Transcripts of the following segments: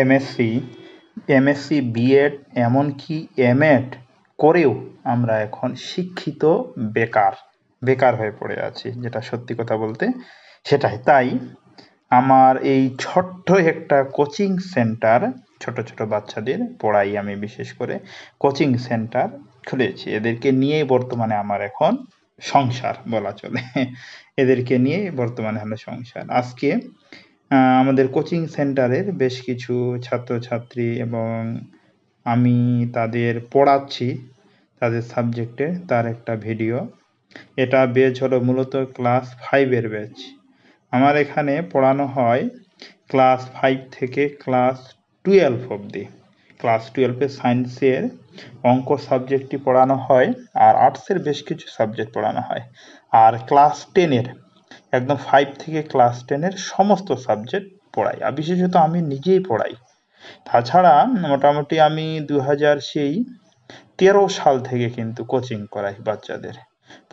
MSc, MSc, B Ed, এমনকি M.Ed. করেও আমরা এখন শিক্ষিত বেকার বেকার হয়ে পড়ে আছি, যেটা সত্যি কথা বলতে সেটাই। তাই আমার এই ছোট্ট একটা কোচিং সেন্টার, ছোট ছোট বাচ্চাদের পড়াই আমি, বিশেষ করে কোচিং সেন্টার খুলেছি। এদেরকে নিয়েই বর্তমানে আমার এখন সংসার বলা চলে। এদেরকে নিয়ে বর্তমানে হলো সংসার। আজকে আমাদের কোচিং সেন্টারের বেশ কিছু ছাত্রছাত্রী এবং আমি তাদের পড়াচ্ছি তাদের সাবজেক্টে, তার একটা ভিডিও। এটা ব্যাচ হলো মূলত ক্লাস 5-এর ব্যাচ। আমার এখানে পড়ানো হয় ক্লাস 5 থেকে ক্লাস 12 অবধি। ক্লাস 12-এ সায়েন্সের অঙ্ক সাবজেক্টটি পড়ানো হয়, আর আর্টসের বেশ কিছু সাবজেক্ট পড়ানো হয়। আর ক্লাস 10-এর একদম 5 থেকে ক্লাস 10-এর সমস্ত সাবজেক্ট পড়াই, আর বিশেষত আমি নিজেই পড়াই। তাছাড়া মোটামুটি আমি 2013 সাল থেকে কিন্তু কোচিং করাই বাচ্চাদের।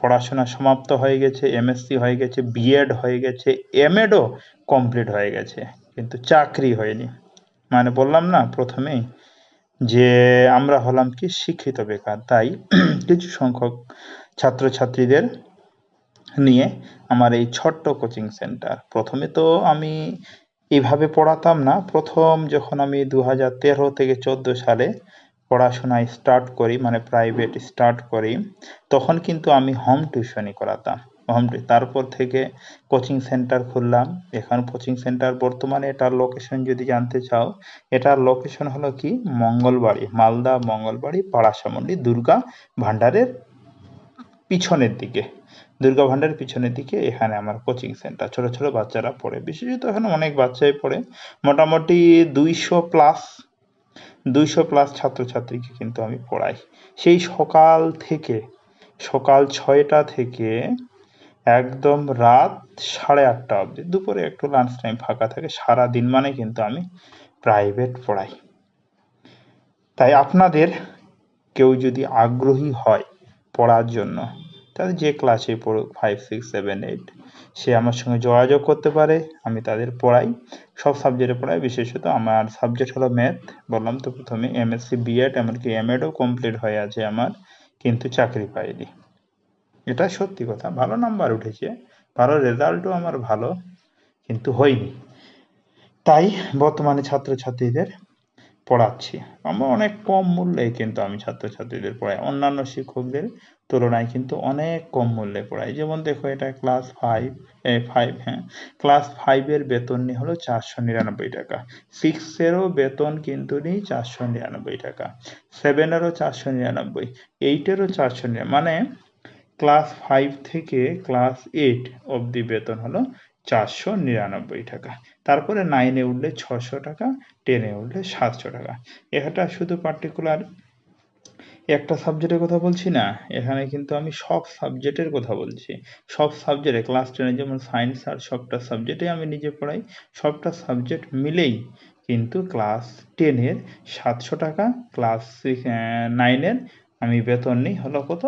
পড়াশোনা সমাপ্ত হয়ে গেছে, এমএসসি হয়ে গেছে, বিএড হয়ে গেছে, এমএডও কমপ্লিট হয়ে গেছে, কিন্তু চাকরি হয়নি। মানে বললাম না প্রথমেই যে আমরা হলাম কি শিক্ষিত বেকার। তাই কিছু সংখ্যক ছাত্রছাত্রীদের নিয়ে আমার এই ছোট্ট কোচিং সেন্টার। প্রথমে তো আমি এইভাবে পড়াতাম না। প্রথম যখন আমি 2013 থেকে 14 সালে পড়াশোনা স্টার্ট করি, মানে প্রাইভেট স্টার্ট করি, তখন কিন্তু আমি হোম টিউশনই করাতাম। তারপর থেকে কোচিং সেন্টার খুললাম। এখন কোচিং সেন্টার বর্তমানে এটার লোকেশন যদি জানতে চাও, এটার লোকেশন হলো কি মঙ্গলবাড়ি, মালদা মঙ্গলবাড়ি পাড়াসামন্ডি দুর্গা ভান্ডারের পিছনের দিকে। দুর্গা ভান্ডারের পিছনের দিকে এখানে আমার কোচিং সেন্টার। ছোট ছোট বাচ্চারা পড়ে, বিশেষত এখানে অনেক বাচ্চাই পড়ে। মোটামুটি 200 প্লাস ছাত্রছাত্রীকে কিন্তু আমি পড়াই। সেই সকাল থেকে, সকাল 6টা থেকে একদম রাত 8:30 অবধি, দুপুরে একটু লাঞ্চ টাইম ফাঁকা থাকে, সারাদিন মানে কিন্তু আমি প্রাইভেট পড়াই। তাই আপনাদের কেউ যদি আগ্রহী হয় পড়ার জন্য, তাহলে যে ক্লাসে পড়ুক 5, 6, 7, 8, সে আমার সঙ্গে যোগাযোগ করতে পারে। আমি তাদের পড়াই, সব সাবজেক্টে পড়াই। বিশেষত আমার সাবজেক্ট হলো ম্যাথ। বললাম তো প্রথমে এমএসসি, বিএড, এমনকি এমএডও কমপ্লিট হয়ে আছে আমার, কিন্তু চাকরি পাইনি। এটা সত্যি কথা। ভালো নাম্বার উঠেছে, ভালো রেজাল্টও আমার ভালো, কিন্তু হয়নি। তাই বর্তমানে ছাত্রছাত্রীদের পড়াচ্ছি। আমরা অনেক কম মূল্যে কিন্তু আমি ছাত্রছাত্রীদের পড়াই, অন্যান্য শিক্ষকদের তুলনায় কিন্তু অনেক কম মূল্যে পড়াই। যেমন দেখো, এটা ক্লাস 5, হ্যাঁ, ক্লাস 5-এর বেতন নিই হলো 499 টাকা। 6-এরও বেতন কিন্তু নিই 499 টাকা, 7-এরও 499, 8-এরও 499, মানে ক্লাস 5 থেকে ক্লাস 8 অবধি বেতন হলো 499 টাকা। তারপরে 9-এ উঠলে 600 টাকা, 10-এ উঠলে 700 টাকা। এটা শুধু পার্টিকুলার একটা সাবজেক্টের কথা বলছি না, এখানে কিন্তু আমি সব সাবজেক্টের কথা বলছি। সব সাবজেক্টে ক্লাস 10-এ যেমন সায়েন্স আর সবটা সাবজেক্টে আমি নিজে পড়াই। সবটা সাবজেক্ট মিলেই কিন্তু ক্লাস 10-এর 700 টাকা, ক্লাস 9-এর আমি বেতন নিই হলো কত,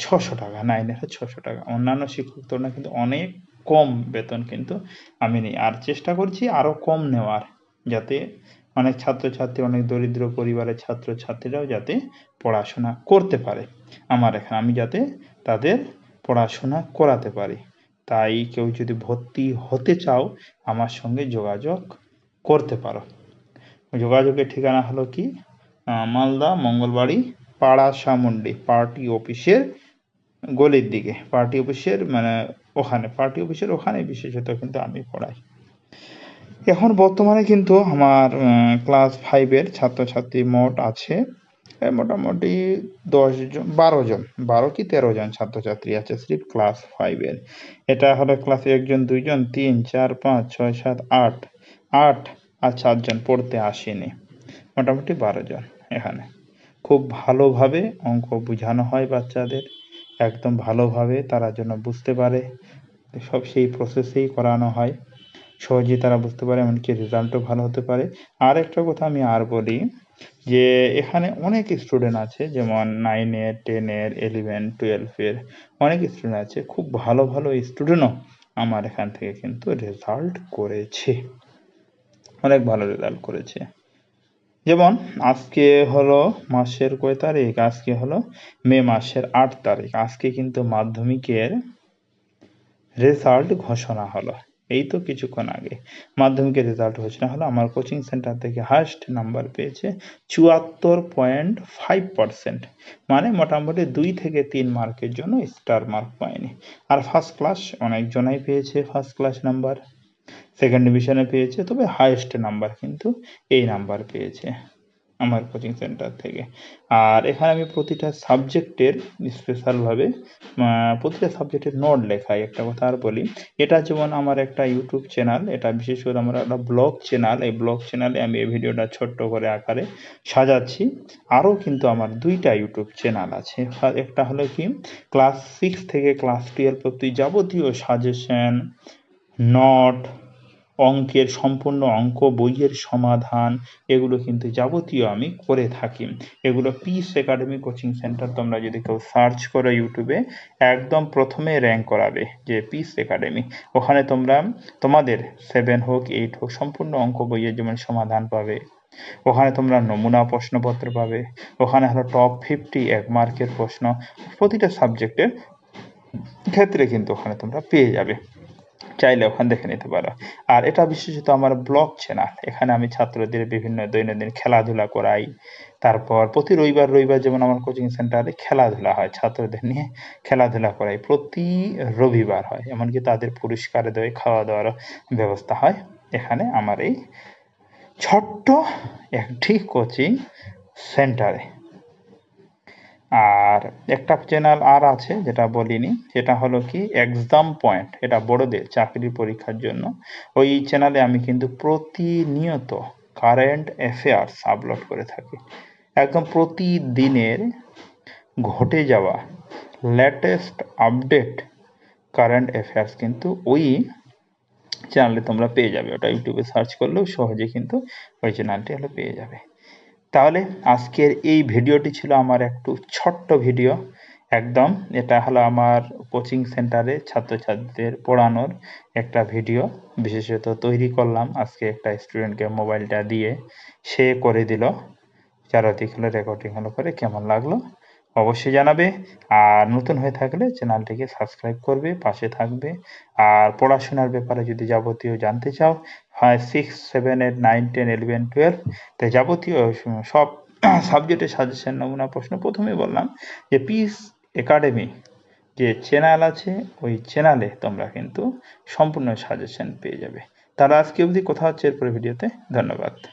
600 টাকা। 9-এর 600 টাকা। অন্যান্য শিক্ষক তুলনায় কিন্তু অনেক কম বেতন কিন্তু আমি নিই, আর চেষ্টা করছি আরও কম নেওয়ার, যাতে অনেক ছাত্রছাত্রী, অনেক দরিদ্র পরিবারের ছাত্রছাত্রীরাও যাতে পড়াশোনা করতে পারে আমার এখানে, আমি যাতে তাদের পড়াশোনা করাতে পারি। তাই কেউ যদি ভর্তি হতে চাও, আমার সঙ্গে যোগাযোগ করতে পারো। যোগাযোগের ঠিকানা হলো কি, মালদা মঙ্গলবাড়ি পাড়াসামন্ডি পার্টি অফিসের গলির দিকে। পার্টি অফিসের মানে ওখানে, পার্টি অফিসের ওখানে বিশেষত কিন্তু আমি পড়াই। এখন বর্তমানে কিন্তু আমার ক্লাস 5-এর ছাত্রছাত্রী মোট আছে মোটামুটি 12 জন, 12 কি 13 জন ছাত্রছাত্রী আছে সির্ফ ক্লাস 5-এর। এটা হলো ক্লাসে 1 জন, 2 জন, 3, 4, 5, 6, 7, 8 আর 4 জন পড়তে আসেনি, মোটামুটি 12 জন। এখানে খুব ভালোভাবে অঙ্ক বোঝানো হয় বাচ্চাদের, একদম ভালোভাবে তারা যেন বুঝতে পারে, সব সেই প্রসেসেই করানো হয়, সহজেই তারা বুঝতে পারে, এমনকি রেজাল্টও ভালো হতে পারে। আর একটা কথা আমি আর বলি, যে এখানে অনেক স্টুডেন্ট আছে, যেমন 9-এর, 10-এর, 11, 12-এর অনেক স্টুডেন্ট আছে, খুব ভালো ভালো স্টুডেন্টও আমার এখান থেকে কিন্তু রেজাল্ট করেছে। অনেক ভালো রেজাল্ট করেছে। যেমন আজকে হলো মাসের কয় তারিখ? আজকে হলো মে মাসের 8 তারিখ। আজকে কিন্তু মাধ্যমিকের রেজাল্ট ঘোষণা হলো। এই তো কিছুক্ষণ আগে মাধ্যমিকের রেজাল্ট ঘোষণা হলো। আমার কোচিং সেন্টার থেকে হাইয়েস্ট নাম্বার পেয়েছে 74.5%, মানে মোটামুটি 2 থেকে 3 মার্কের জন্য স্টার মার্ক পায়নি। আর ফার্স্ট ক্লাস অনেকজনাই পেয়েছে, ফার্স্ট ক্লাস নাম্বার, সেকেন্ড ডিভিশনে পেয়েছে, তবে হাইয়েস্ট নাম্বার কিন্তু এই নাম্বার পেয়েছে আমার কোচিং সেন্টার থেকে। আর এখানে আমি প্রতিটা সাবজেক্টের স্পেশালভাবে প্রতিটা সাবজেক্টের নোট লেখাই। একটা কথা আর বলি, এটা যেমন আমার একটা ইউটিউব চ্যানেল, এটা বিশেষ করে আমার একটা ব্লগ চ্যানেল। এই ব্লগ চ্যানেলে আমি এই ভিডিওটা ছোট্ট করে আকারে সাজাচ্ছি। আরও কিন্তু আমার 2টা ইউটিউব চ্যানেল আছে। একটা হলো কি, ক্লাস 6 থেকে ক্লাস 12 অবধি যাবতীয় সাজেশন, নোট, অঙ্কের সম্পূর্ণ অঙ্ক বইয়ের সমাধান, এগুলো কিন্তু যাবতীয় আমি করে থাকি। এগুলো পিস একাডেমি কোচিং সেন্টার, তোমরা যদি কেউ সার্চ করো ইউটিউবে, একদম প্রথমে র্যাঙ্ক করাবে যে পিস একাডেমি। ওখানে তোমরা তোমাদের 7 হোক 8 হোক সম্পূর্ণ অঙ্ক বইয়ের যেমন সমাধান পাবে, ওখানে তোমরা নমুনা প্রশ্নপত্র পাবে, ওখানে হলো টপ 50 1 মার্কের প্রশ্ন প্রতিটা সাবজেক্টের ক্ষেত্রে কিন্তু ওখানে তোমরা পেয়ে যাবে, চাইলে ওখানে দেখে নিতে পারো। আর এটা বিশেষত আমার ব্লগ চ্যানেল, এখানে আমি ছাত্রদের বিভিন্ন দৈনন্দিন খেলাধুলা করাই। তারপর প্রতি রবিবার যেমন আমার কোচিং সেন্টারে খেলাধুলা হয়, ছাত্রদের নিয়ে খেলাধুলা করাই প্রতি রবিবার হয়, এমনকি তাদের পুরস্কার দেয়, খাওয়া দাওয়ার ব্যবস্থা হয় এখানে আমার এই ছোট্ট একটি কোচিং সেন্টারে। আর একটা চ্যানেল আর আছে যেটা বলিনি, সেটা হলো কি এক্সাম পয়েন্ট, এটা বড়দের চাকরির পরীক্ষার জন্য। ওই চ্যানেলে আমি কিন্তু প্রতিনিয়ত কারেন্ট অ্যাফেয়ার্স আপলোড করে থাকি। একদম প্রতিদিনের ঘটে যাওয়া লেটেস্ট আপডেট কারেন্ট অ্যাফেয়ার্স কিন্তু ওই চ্যানেলে তোমরা পেয়ে যাবে। ওটা ইউটিউবে সার্চ করলেও সহজে কিন্তু ওই চ্যানেলটি হলো পেয়ে যাবে। তাহলে আজকের এই ভিডিওটি ছিল আমার একটু ছোট্ট ভিডিও একদম। এটা হলো আমার কোচিং সেন্টারে ছাত্রছাত্রীদের পড়ানোর একটা ভিডিও বিশেষত তৈরি করলাম। আজকে একটা স্টুডেন্টকে মোবাইলটা দিয়ে সে করে দিল, চারদিক হলো রেকর্ডিং হলো করে। কেমন লাগলো অবশ্যই জানাবে। আর নতুন হয়ে থাকলে চ্যানেলটিকে সাবস্ক্রাইব করবে, পাশে থাকবে। আর পড়াশোনার ব্যাপারে যদি যাবতীয় জানতে চাও, 6, 7, 8, 9, 10, 11, 12 তে যাবতীয় সব সাবজেক্টের সাজেশন, নমুনা প্রশ্ন, প্রথমে বললাম যে পিস একাডেমি যে চ্যানেল আছে, ওই চ্যানেলে তোমরা কিন্তু সম্পূর্ণ সাজেশন পেয়ে যাবে। তাহলে আজকে অবধি, কথা হচ্ছে এরপরে ভিডিওতে। ধন্যবাদ।